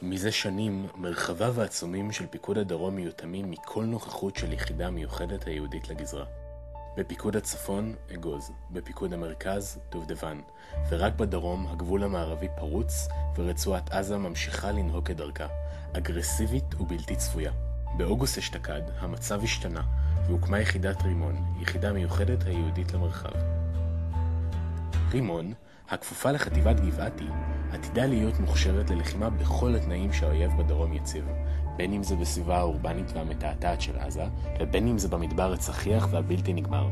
מזה שנים, מרחביו העצומים של פיקוד הדרום מיותמים מכל נוכחות של יחידה מיוחדת היהודית לגזרה. בפיקוד הצפון, אגוז, בפיקוד המרכז, דובדבן, ורק בדרום הגבול המערבי פרוץ ורצועת עזה ממשיכה לנהוג כדרכה, אגרסיבית ובלתי צפויה. באוגוסט אשתקד המצב השתנה והוקמה יחידת רימון, יחידה מיוחדת היהודית למרחב. רימון, הכפופה לחטיבת גבעתי, עתידה להיות מוכשרת ללחימה בכל התנאים שהאויב בדרום יציב, בין אם זה בסביבה האורבנית והמתעתעת של עזה, ובין אם זה במדבר הצחיח והבלתי נגמר.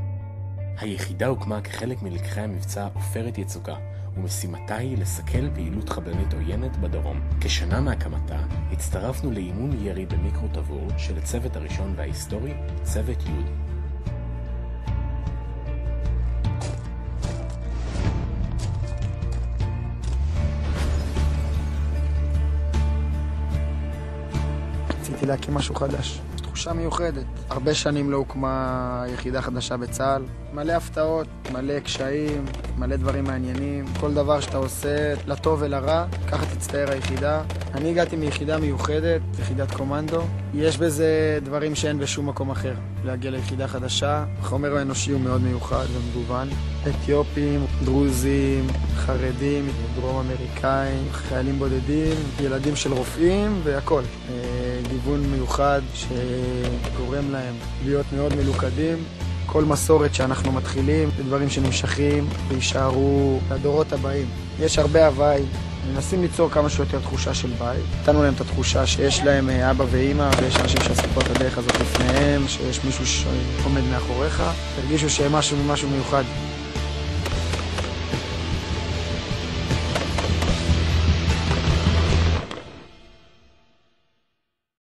היחידה הוקמה כחלק מלקחי המבצע עופרת יצוקה, ומשימתה היא לסכל פעילות חבלנית עוינת בדרום. כשנה מהקמתה, הצטרפנו לאימון ירי במיקרו תבור של הצוות הראשון וההיסטורי, צוות י'. רציתי להקים משהו חדש, תחושה מיוחדת. הרבה שנים לא הוקמה יחידה חדשה בצה"ל. מלא הפתעות, מלא קשיים, מלא דברים מעניינים. כל דבר שאתה עושה, לטוב ולרע, ככה תצטער היחידה. אני הגעתי מיחידה מיוחדת, יחידת קומנדו. יש בזה דברים שאין בשום מקום אחר. להגיע ליחידה חדשה, החומר האנושי הוא מאוד מיוחד ומגוון. אתיופים, דרוזים, חרדים, דרום אמריקאים, חיילים בודדים, ילדים של רופאים והכל. גיוון מיוחד שגורם להם להיות מאוד מלוכדים. כל מסורת שאנחנו מתחילים, זה דברים שנמשכים וישארו לדורות הבאים. יש הרבה הוואי, מנסים ליצור כמה שיותר תחושה של בית. נתנו להם את התחושה שיש להם אבא ואמא, ויש אנשים שעשו פה את הדרך הזאת לפניהם, שיש מישהו שעומד מאחוריך. תרגישו שהם משהו מיוחד.